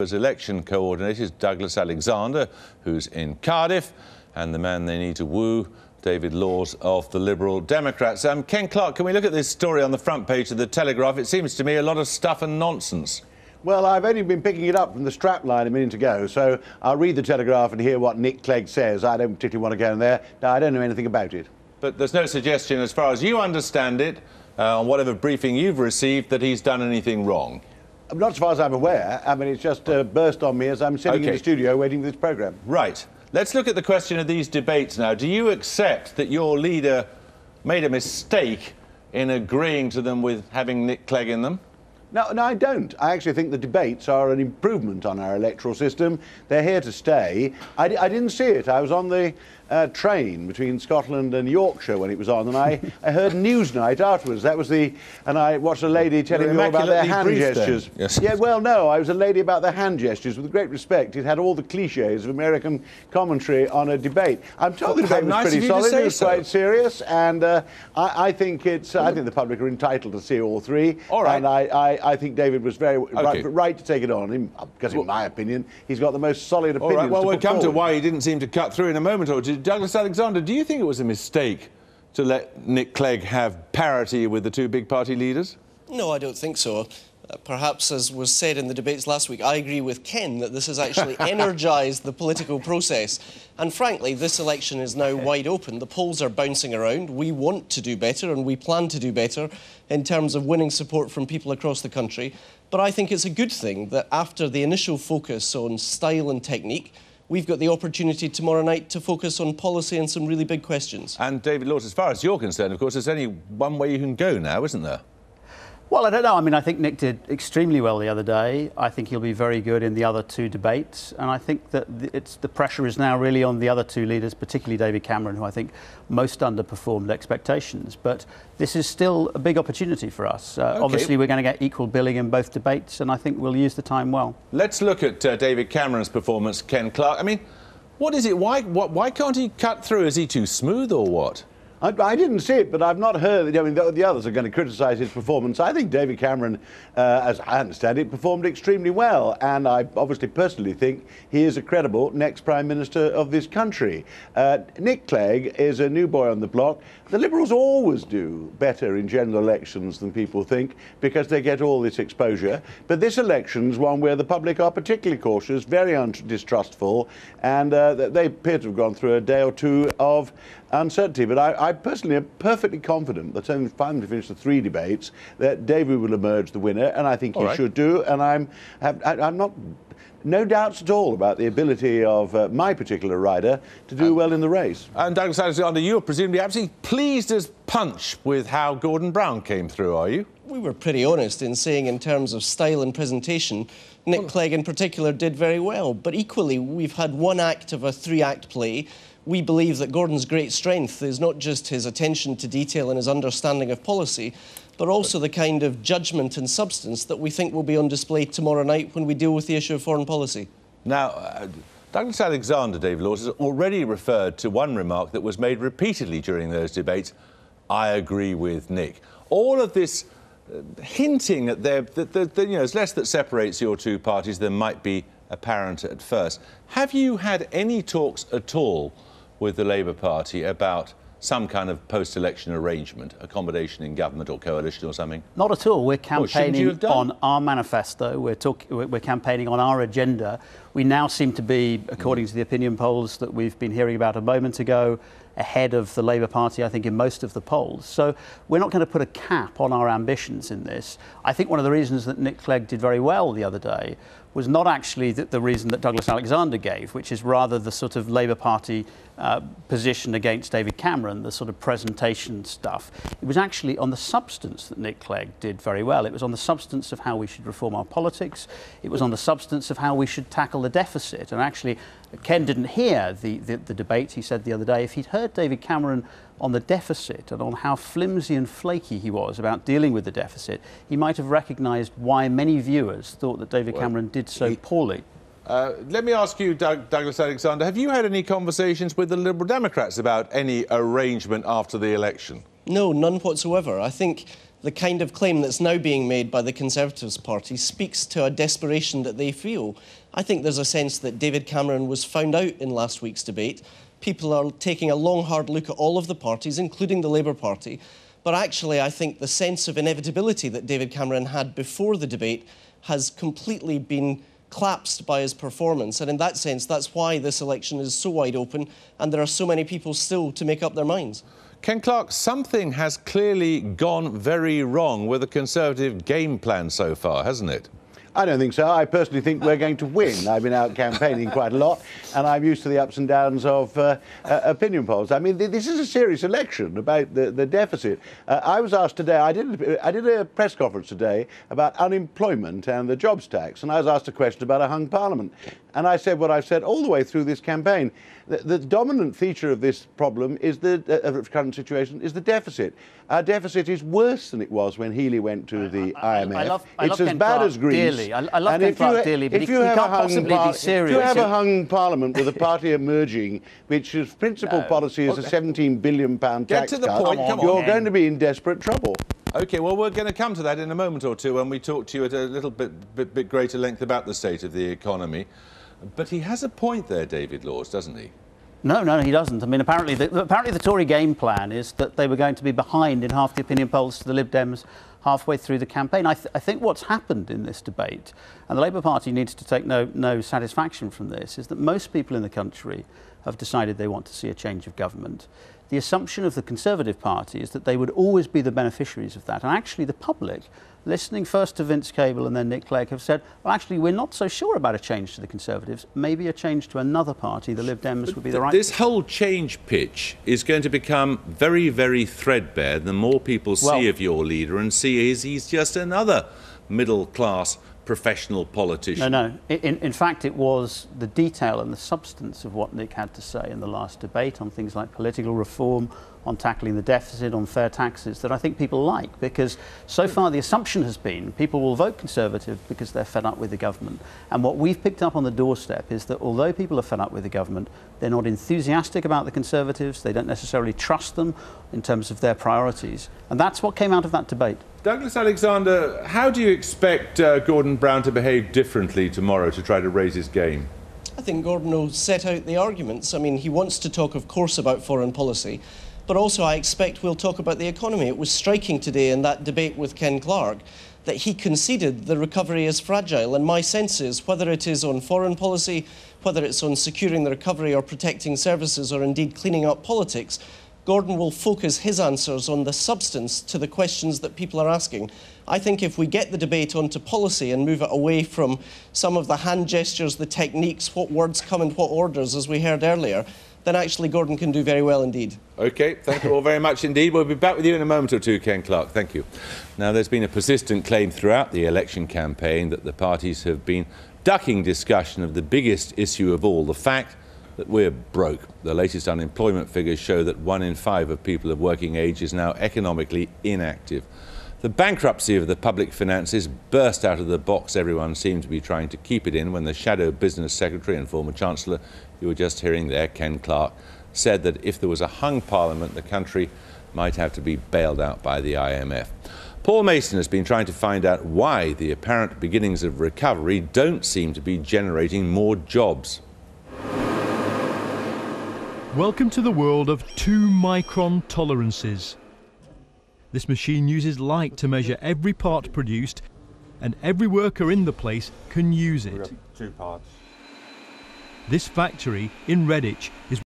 as election coordinator is Douglas Alexander, who's in Cardiff, and the man they need to woo, David Laws of the Liberal Democrats. Ken Clarke, can we look at this story on the front page of the Telegraph? It seems to me a lot of stuff and nonsense. Well, I've only been picking it up from the strapline a minute ago, so I'll read the Telegraph and hear what Nick Clegg says. I don't particularly want to go in there. No, I don't know anything about it. But there's no suggestion, as far as you understand it, on whatever briefing you've received, that he's done anything wrong? Not as far as I'm aware. I mean, it's just burst on me as I'm sitting in the studio waiting for this programme. Right. Let's look at the question of these debates now. Do you accept that your leader made a mistake in agreeing to them with having Nick Clegg in them? No, I don't. I actually think the debates are an improvement on our electoral system. They're here to stay. I didn't see it. I was on the train between Scotland and Yorkshire when it was on, and I heard Newsnight afterwards. That was and I watched a lady telling me all about their hand gestures. Yes. Yeah, well, no, I was a lady about their hand gestures. With great respect, it had all the cliches of American commentary on a debate. I'm told the debate was pretty solid. It was quite serious, and I think I think the public are entitled to see all three. All right. And I think David was very right to take it on, because in my opinion, he's got the most solid opinions. All right, well, we'll come forward. to why he didn't seem to cut through in a moment or two. Douglas Alexander, do you think it was a mistake to let Nick Clegg have parity with the two big party leaders? No, I don't think so. Perhaps, as was said in the debates last week, I agree with Ken that this has actually energised the political process. And frankly, this election is now wide open. The polls are bouncing around. We want to do better, and we plan to do better in terms of winning support from people across the country. But I think it's a good thing that after the initial focus on style and technique, we've got the opportunity tomorrow night to focus on policy and some really big questions. And David Laws, as far as you're concerned, of course, there's only one way you can go now, isn't there? Well, I don't know. I mean, I think Nick did extremely well the other day. I think he'll be very good in the other two debates. And I think that the pressure is now really on the other two leaders, particularly David Cameron, who I think most underperformed expectations. But this is still a big opportunity for us. Obviously, we're going to get equal billing in both debates, and I think we'll use the time well. Let's look at David Cameron's performance, Ken Clarke. I mean, what is it? Why can't he cut through? Is he too smooth or what? I didn't see it, but I've not heard. I mean, the others are going to criticise his performance. I think David Cameron, as I understand it, performed extremely well, and I obviously personally think he is a credible next Prime Minister of this country. Nick Clegg is a new boy on the block. The Liberals always do better in general elections than people think because they get all this exposure. But this election's one where the public are particularly cautious, very distrustful, and they appear to have gone through a day or two of uncertainty. But I personally am perfectly confident that only time to finish the three debates that David will emerge the winner, and I think he should do. And I'm not no doubts at all about the ability of my particular rider to do well in the race. And Douglas Alexander, you're presumably absolutely pleased as punch with how Gordon Brown came through, are you? We were pretty honest in saying in terms of style and presentation, Nick Clegg in particular did very well. But equally, we've had one act of a three-act play. We believe that Gordon's great strength is not just his attention to detail and his understanding of policy, but also the kind of judgment and substance that we think will be on display tomorrow night when we deal with the issue of foreign policy. Now, Douglas Alexander, David Laws, has already referred to one remark that was made repeatedly during those debates. I agree with Nick. All of this hinting at there's less that separates your two parties than might be apparent at first. Have you had any talks at all with the Labour Party about some kind of post-election arrangement, accommodation in government or coalition or something? Not at all. We're campaigning on our manifesto. We're campaigning on our agenda. We now seem to be, according to the opinion polls that we've been hearing about a moment ago, ahead of the Labour Party, I think, in most of the polls. So we're not going to put a cap on our ambitions in this. I think one of the reasons that Nick Clegg did very well the other day was not actually the reason that Douglas Alexander gave, which is rather the sort of Labour Party position against David Cameron, the sort of presentation stuff. It was actually on the substance that Nick Clegg did very well. It was on the substance of how we should reform our politics. It was on the substance of how we should tackle the deficit. And actually, Ken didn't hear the debate. He said the other day, if he'd heard David Cameron on the deficit and on how flimsy and flaky he was about dealing with the deficit, he might have recognised why many viewers thought that David Cameron did so poorly. Let me ask you, Douglas Alexander, have you had any conversations with the Liberal Democrats about any arrangement after the election? No, none whatsoever. I think the kind of claim that's now being made by the Conservatives Party speaks to a desperation that they feel. I think there's a sense that David Cameron was found out in last week's debate. People are taking a long, hard look at all of the parties, including the Labour Party. But actually, I think the sense of inevitability that David Cameron had before the debate has completely been collapsed by his performance. And in that sense, that's why this election is so wide open and there are so many people still to make up their minds. Ken Clarke, something has clearly gone very wrong with the Conservative game plan so far, hasn't it? I don't think so. I personally think we're going to win. I've been out campaigning quite a lot, and I'm used to the ups and downs of opinion polls. I mean, this is a serious election about the deficit. I was asked today, I did a press conference today about unemployment and the jobs tax, and I was asked a question about a hung parliament. And I said what I've said all the way through this campaign. The dominant feature of this problem is of the current situation is the deficit. Our deficit is worse than it was when Healey went to the IMF. It's as bad as Greece. Dearly. I love Ken Clarke dearly, but he can't possibly be serious. If you have a hung parliament with a party emerging, which its principal policy is a £17 billion tax cut, you're going to be in desperate trouble. OK, well, we're going to come to that in a moment or two when we talk to you at a little bit greater length about the state of the economy. But he has a point there, David Laws, doesn't he? No, he doesn't. I mean, apparently the Tory game plan is that they were going to be behind in half the opinion polls to the Lib Dems halfway through the campaign. I think what's happened in this debate, and the Labour Party needs to take no satisfaction from this, is that most people in the country have decided they want to see a change of government. The assumption of the Conservative Party is that they would always be the beneficiaries of that. And actually the public, listening first to Vince Cable and then Nick Clegg, have said, well, actually, we're not so sure about a change to the Conservatives. Maybe a change to another party, the Lib Dems, would be the right... This whole change pitch is going to become very, very threadbare the more people see of your leader and see he's just another middle-class professional politician. No. In fact, it was the detail and the substance of what Nick had to say in the last debate on things like political reform, on tackling the deficit, on fair taxes, that I think people like, because so far the assumption has been people will vote Conservative because they're fed up with the government. And what we've picked up on the doorstep is that although people are fed up with the government, they're not enthusiastic about the Conservatives, they don't necessarily trust them in terms of their priorities. And that's what came out of that debate. Douglas Alexander, how do you expect Gordon Brown to behave differently tomorrow to try to raise his game? I think Gordon will set out the arguments. I mean, he wants to talk, of course, about foreign policy, but also I expect we'll talk about the economy. It was striking today in that debate with Ken Clarke that he conceded the recovery is fragile, and my sense is, whether it is on foreign policy, whether it's on securing the recovery or protecting services or indeed cleaning up politics, Gordon will focus his answers on the substance to the questions that people are asking. I think if we get the debate onto policy and move it away from some of the hand gestures, the techniques, what words come in what orders, as we heard earlier, then actually Gordon can do very well indeed. OK, thank you all very much indeed. We'll be back with you in a moment or two, Ken Clarke. Thank you. Now, there's been a persistent claim throughout the election campaign that the parties have been ducking discussion of the biggest issue of all, the fact that we're broke. The latest unemployment figures show that 1 in 5 of people of working age is now economically inactive. The bankruptcy of the public finances burst out of the box everyone seemed to be trying to keep it in when the shadow business secretary and former chancellor, you were just hearing there, Ken Clarke, said that if there was a hung parliament, the country might have to be bailed out by the IMF. Paul Mason has been trying to find out why the apparent beginnings of recovery don't seem to be generating more jobs. Welcome to the world of 2-micron tolerances. This machine uses light to measure every part produced, and every worker in the place can use it. 2 parts. This factory in Redditch is